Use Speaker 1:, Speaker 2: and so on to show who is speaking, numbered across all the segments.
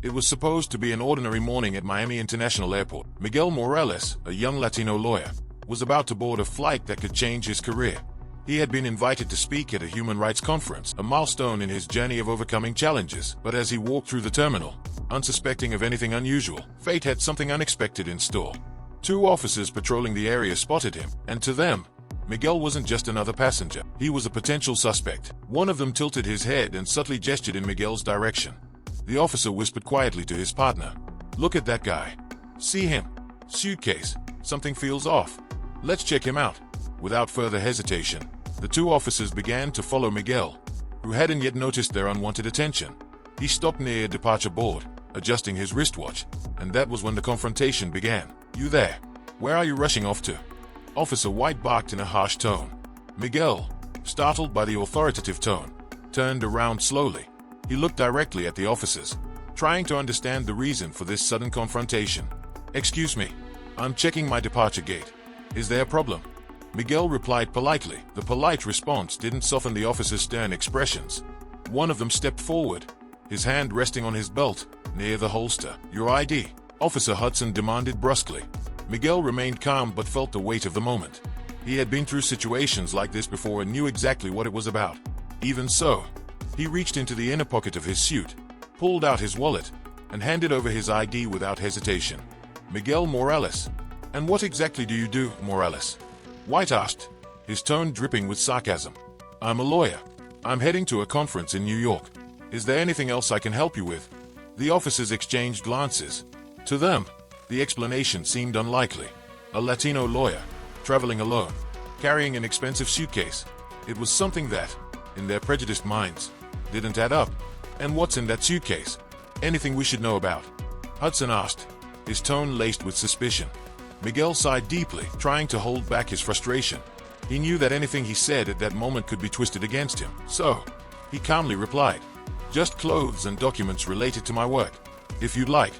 Speaker 1: It was supposed to be an ordinary morning at Miami International Airport. Miguel Morales, a young Latino lawyer, was about to board a flight that could change his career. He had been invited to speak at a human rights conference, a milestone in his journey of overcoming challenges. But as he walked through the terminal, unsuspecting of anything unusual, fate had something unexpected in store. Two officers patrolling the area spotted him, and to them, Miguel wasn't just another passenger. He was a potential suspect. One of them tilted his head and subtly gestured in Miguel's direction. The officer whispered quietly to his partner, "Look at that guy. See him? Suitcase. Something feels off. Let's check him out." Without further hesitation, the two officers began to follow Miguel, who hadn't yet noticed their unwanted attention. He stopped near a departure board, adjusting his wristwatch, and that was when the confrontation began. "You there? Where are you rushing off to?" Officer White barked in a harsh tone. Miguel, startled by the authoritative tone, turned around slowly. He looked directly at the officers, trying to understand the reason for this sudden confrontation. "Excuse me, I'm checking my departure gate. Is there a problem?" Miguel replied politely. The polite response didn't soften the officer's stern expressions. One of them stepped forward, his hand resting on his belt, near the holster. "Your ID?" Officer Hudson demanded brusquely. Miguel remained calm but felt the weight of the moment. He had been through situations like this before and knew exactly what it was about. Even so, he reached into the inner pocket of his suit, pulled out his wallet, and handed over his ID without hesitation. "Miguel Morales. And what exactly do you do, Morales?" White asked, his tone dripping with sarcasm. "I'm a lawyer. I'm heading to a conference in New York. Is there anything else I can help you with?" The officers exchanged glances. To them, the explanation seemed unlikely. A Latino lawyer, traveling alone, carrying an expensive suitcase. It was something that, in their prejudiced minds, didn't add up. "And what's in that suitcase? Anything we should know about?" Hudson asked, his tone laced with suspicion. Miguel sighed deeply, trying to hold back his frustration. He knew that anything he said at that moment could be twisted against him. So, he calmly replied, "Just clothes and documents related to my work. If you'd like,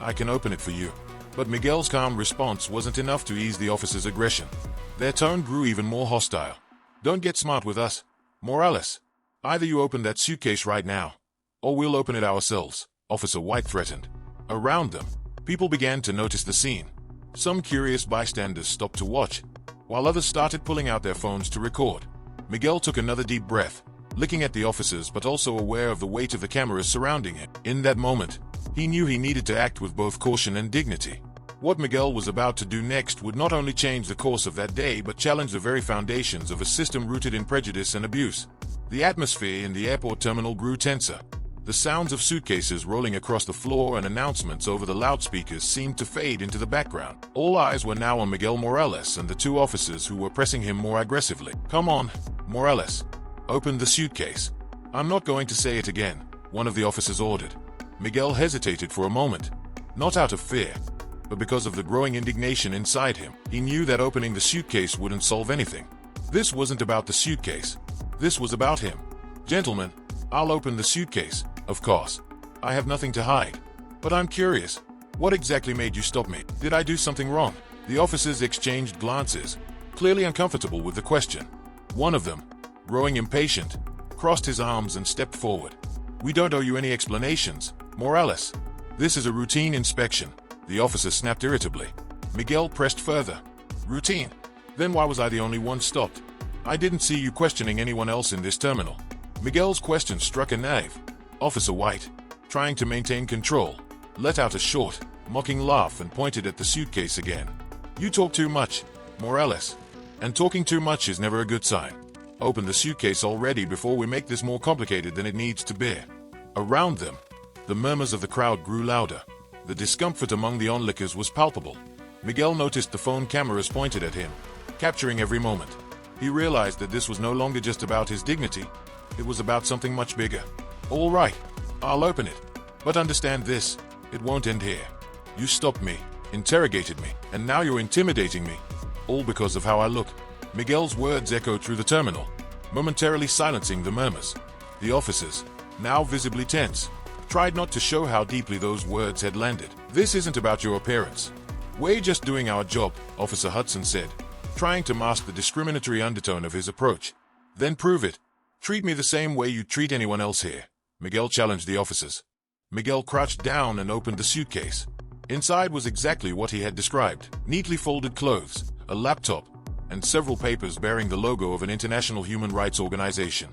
Speaker 1: I can open it for you." But Miguel's calm response wasn't enough to ease the officer's aggression. Their tone grew even more hostile. "Don't get smart with us, Morales. Either you open that suitcase right now, or we'll open it ourselves," Officer White threatened. Around them, people began to notice the scene. Some curious bystanders stopped to watch, while others started pulling out their phones to record. Miguel took another deep breath, looking at the officers but also aware of the weight of the cameras surrounding him. In that moment, he knew he needed to act with both caution and dignity. What Miguel was about to do next would not only change the course of that day but challenge the very foundations of a system rooted in prejudice and abuse. The atmosphere in the airport terminal grew tenser. The sounds of suitcases rolling across the floor and announcements over the loudspeakers seemed to fade into the background. All eyes were now on Miguel Morales and the two officers who were pressing him more aggressively. "Come on, Morales. Open the suitcase." "I'm not going to say it again," one of the officers ordered. Miguel hesitated for a moment, not out of fear, but because of the growing indignation inside him. He knew that opening the suitcase wouldn't solve anything. This wasn't about the suitcase. This was about him. "Gentlemen, I'll open the suitcase, of course. I have nothing to hide. But I'm curious, what exactly made you stop me? Did I do something wrong?" The officers exchanged glances, clearly uncomfortable with the question. One of them, growing impatient, crossed his arms and stepped forward. "We don't owe you any explanations, Morales. This is a routine inspection," the officer snapped irritably. Miguel pressed further. "Routine? Then why was I the only one stopped? I didn't see you questioning anyone else in this terminal." Miguel's question struck a nerve. Officer White, trying to maintain control, let out a short, mocking laugh and pointed at the suitcase again. "You talk too much, Morales. And talking too much is never a good sign. Open the suitcase already before we make this more complicated than it needs to be." Around them, the murmurs of the crowd grew louder. The discomfort among the onlookers was palpable. Miguel noticed the phone cameras pointed at him, capturing every moment. He realized that this was no longer just about his dignity. It was about something much bigger. "All right, I'll open it. But understand this, it won't end here. You stopped me, interrogated me, and now you're intimidating me. All because of how I look." Miguel's words echoed through the terminal, momentarily silencing the murmurs. The officers, now visibly tense, tried not to show how deeply those words had landed. "This isn't about your appearance. We're just doing our job," Officer Hudson said, trying to mask the discriminatory undertone of his approach. "Then prove it. Treat me the same way you treat anyone else here," Miguel challenged the officers. Miguel crouched down and opened the suitcase. Inside was exactly what he had described: neatly folded clothes, a laptop, and several papers bearing the logo of an international human rights organization.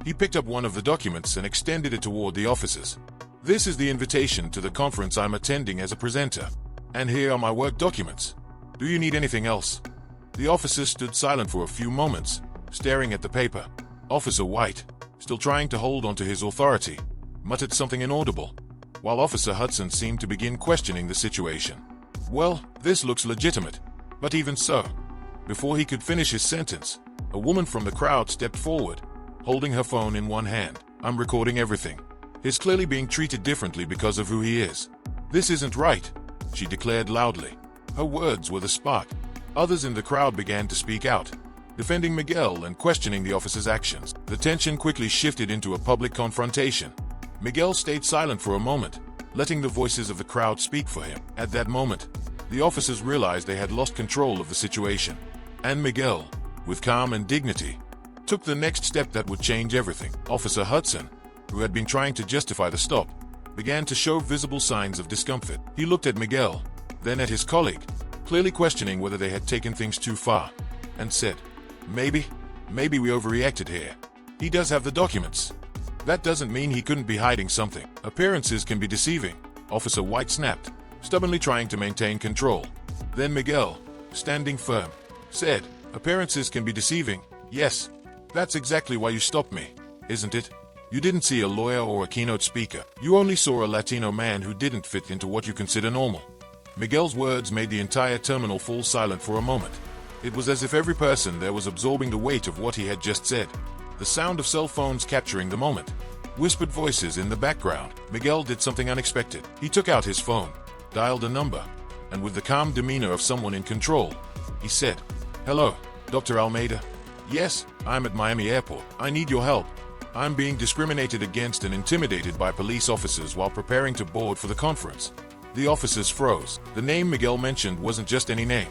Speaker 1: He picked up one of the documents and extended it toward the officers. "This is the invitation to the conference I'm attending as a presenter. And here are my work documents. Do you need anything else?" The officers stood silent for a few moments, staring at the paper. Officer White, still trying to hold on to his authority, muttered something inaudible, while Officer Hudson seemed to begin questioning the situation. "Well, this looks legitimate, but even so..." Before he could finish his sentence, a woman from the crowd stepped forward, holding her phone in one hand. "I'm recording everything. He's clearly being treated differently because of who he is. This isn't right," she declared loudly. Her words were the spark. Others in the crowd began to speak out, defending Miguel and questioning the officer's actions. The tension quickly shifted into a public confrontation. Miguel stayed silent for a moment, letting the voices of the crowd speak for him. At that moment, the officers realized they had lost control of the situation. And Miguel, with calm and dignity, took the next step that would change everything. Officer Hudson, who had been trying to justify the stop, began to show visible signs of discomfort. He looked at Miguel, then at his colleague, clearly questioning whether they had taken things too far, and said, Maybe we overreacted here. He does have the documents. That doesn't mean he couldn't be hiding something. Appearances can be deceiving," Officer White snapped, stubbornly trying to maintain control. Then Miguel, standing firm, said, "Appearances can be deceiving, yes. That's exactly why you stopped me, isn't it? You didn't see a lawyer or a keynote speaker. You only saw a Latino man who didn't fit into what you consider normal." Miguel's words made the entire terminal fall silent for a moment. It was as if every person there was absorbing the weight of what he had just said. The sound of cell phones capturing the moment. Whispered voices in the background. Miguel did something unexpected. He took out his phone, dialed a number, and with the calm demeanor of someone in control, he said, "Hello, Dr. Almeida? Yes, I'm at Miami Airport. I need your help. I'm being discriminated against and intimidated by police officers while preparing to board for the conference." The officers froze. The name Miguel mentioned wasn't just any name.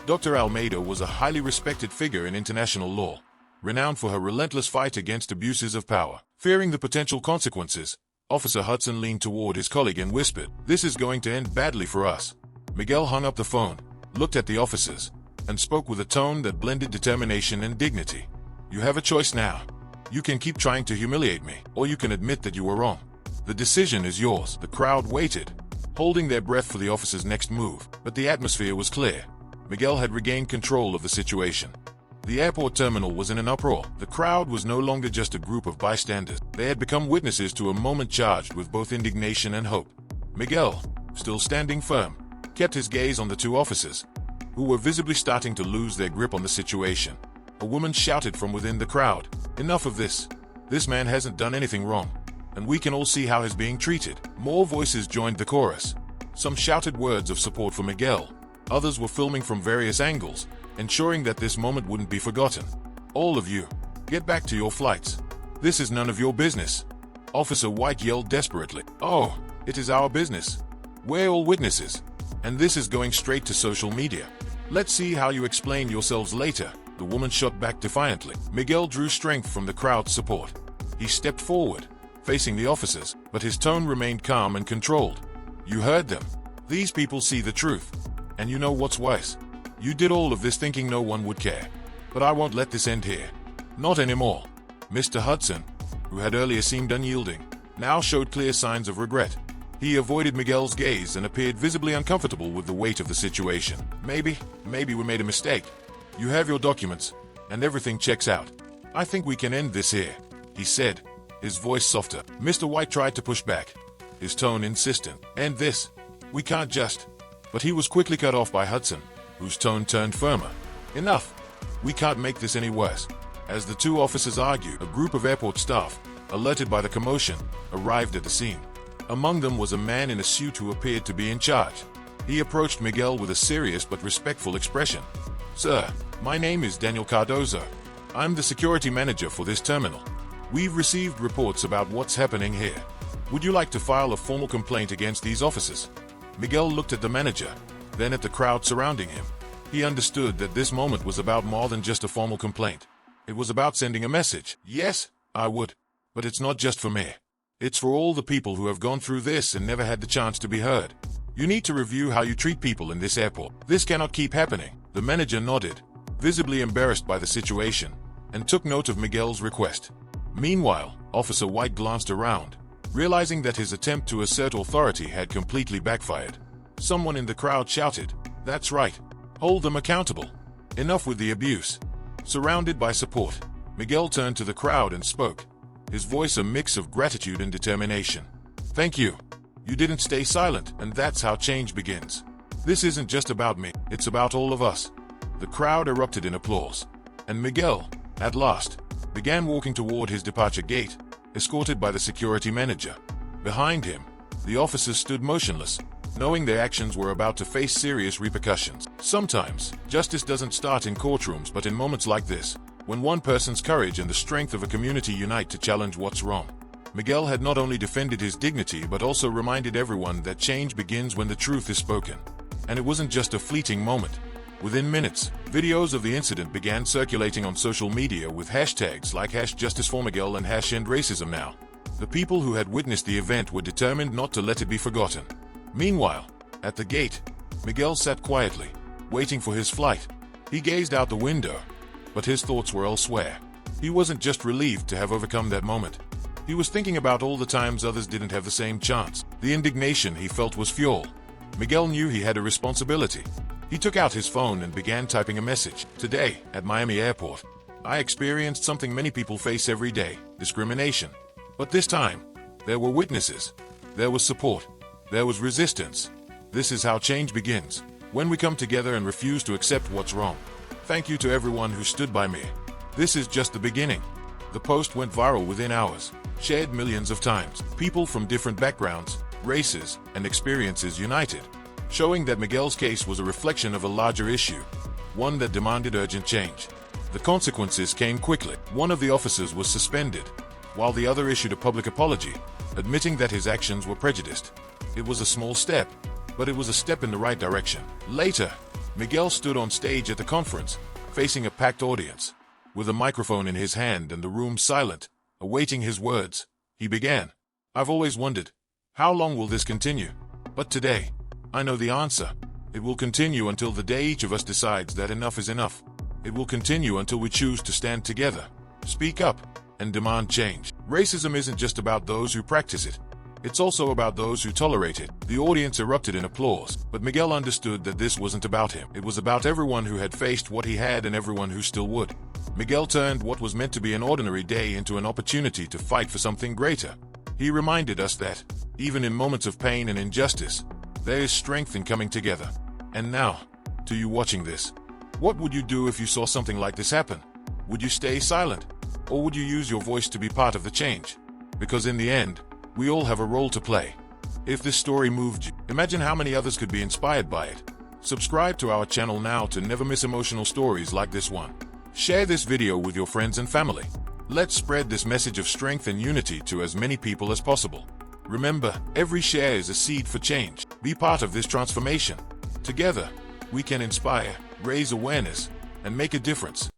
Speaker 1: Dr. Almeida was a highly respected figure in international law, renowned for her relentless fight against abuses of power. Fearing the potential consequences, Officer Hudson leaned toward his colleague and whispered, "This is going to end badly for us." Miguel hung up the phone, looked at the officers, and spoke with a tone that blended determination and dignity. "You have a choice now. You can keep trying to humiliate me, or you can admit that you were wrong. The decision is yours." The crowd waited, holding their breath for the officer's next move, but the atmosphere was clear. Miguel had regained control of the situation. The airport terminal was in an uproar. The crowd was no longer just a group of bystanders. They had become witnesses to a moment charged with both indignation and hope. Miguel, still standing firm, kept his gaze on the two officers, who were visibly starting to lose their grip on the situation. A woman shouted from within the crowd, "Enough of this. This man hasn't done anything wrong, and we can all see how he's being treated." More voices joined the chorus. Some shouted words of support for Miguel. Others were filming from various angles, ensuring that this moment wouldn't be forgotten. "All of you, get back to your flights. This is none of your business." Officer White yelled desperately. "Oh, it is our business. We're all witnesses. And this is going straight to social media. Let's see how you explain yourselves later," the woman shot back defiantly. Miguel drew strength from the crowd's support. He stepped forward, facing the officers, but his tone remained calm and controlled. "You heard them. These people see the truth. And you know what's worse? You did all of this thinking no one would care. But I won't let this end here. Not anymore." Mr. Hudson, who had earlier seemed unyielding, now showed clear signs of regret. He avoided Miguel's gaze and appeared visibly uncomfortable with the weight of the situation. Maybe we made a mistake. You have your documents, and everything checks out. I think we can end this here," he said, his voice softer. Mr. White tried to push back, his tone insistent. "End this? We can't just..." But he was quickly cut off by Hudson, whose tone turned firmer. "Enough. We can't make this any worse." As the two officers argued, a group of airport staff, alerted by the commotion, arrived at the scene. Among them was a man in a suit who appeared to be in charge. He approached Miguel with a serious but respectful expression. "Sir, my name is Daniel Cardozo. I'm the security manager for this terminal. We've received reports about what's happening here. Would you like to file a formal complaint against these officers?" Miguel looked at the manager, then at the crowd surrounding him. He understood that this moment was about more than just a formal complaint. It was about sending a message. "Yes, I would. But it's not just for me. It's for all the people who have gone through this and never had the chance to be heard. You need to review how you treat people in this airport. This cannot keep happening. The manager nodded, visibly embarrassed by the situation, and took note of Miguel's request. Meanwhile, Officer White glanced around, realizing that his attempt to assert authority had completely backfired. Someone in the crowd shouted, "That's right. Hold them accountable. Enough with the abuse." Surrounded by support, Miguel turned to the crowd and spoke, his voice a mix of gratitude and determination. "Thank you. You didn't stay silent, and that's how change begins. This isn't just about me, it's about all of us." The crowd erupted in applause, and Miguel, at last, began walking toward his departure gate, escorted by the security manager. Behind him, the officers stood motionless, knowing their actions were about to face serious repercussions. Sometimes, justice doesn't start in courtrooms but in moments like this, when one person's courage and the strength of a community unite to challenge what's wrong. Miguel had not only defended his dignity but also reminded everyone that change begins when the truth is spoken. And it wasn't just a fleeting moment. Within minutes, videos of the incident began circulating on social media with hashtags like #JusticeForMiguel and #EndRacismNow. The people who had witnessed the event were determined not to let it be forgotten. Meanwhile, at the gate, Miguel sat quietly, waiting for his flight. He gazed out the window, but his thoughts were elsewhere. He wasn't just relieved to have overcome that moment. He was thinking about all the times others didn't have the same chance. The indignation he felt was fuel. Miguel knew he had a responsibility. He took out his phone and began typing a message. "Today, at Miami Airport, I experienced something many people face every day: discrimination. But this time, there were witnesses. There was support. There was resistance. This is how change begins, when we come together and refuse to accept what's wrong. Thank you to everyone who stood by me. This is just the beginning." The post went viral within hours, shared millions of times. People from different backgrounds, races, and experiences united, showing that Miguel's case was a reflection of a larger issue, one that demanded urgent change. The consequences came quickly. One of the officers was suspended, while the other issued a public apology, admitting that his actions were prejudiced. It was a small step, but it was a step in the right direction. Later, Miguel stood on stage at the conference, facing a packed audience. With a microphone in his hand and the room silent, awaiting his words, he began, "I've always wondered, how long will this continue? But today, I know the answer. It will continue until the day each of us decides that enough is enough. It will continue until we choose to stand together, speak up, and demand change." Racism isn't just about those who practice it. It's also about those who tolerate it. The audience erupted in applause, but Miguel understood that this wasn't about him. It was about everyone who had faced what he had and everyone who still would. Miguel turned what was meant to be an ordinary day into an opportunity to fight for something greater. He reminded us that, even in moments of pain and injustice, there is strength in coming together. And now, to you watching this, what would you do if you saw something like this happen? Would you stay silent? Or would you use your voice to be part of the change? Because in the end, we all have a role to play. If this story moved you, imagine how many others could be inspired by it. Subscribe to our channel now to never miss emotional stories like this one. Share this video with your friends and family. Let's spread this message of strength and unity to as many people as possible. Remember, every share is a seed for change. Be part of this transformation. Together, we can inspire, raise awareness, and make a difference.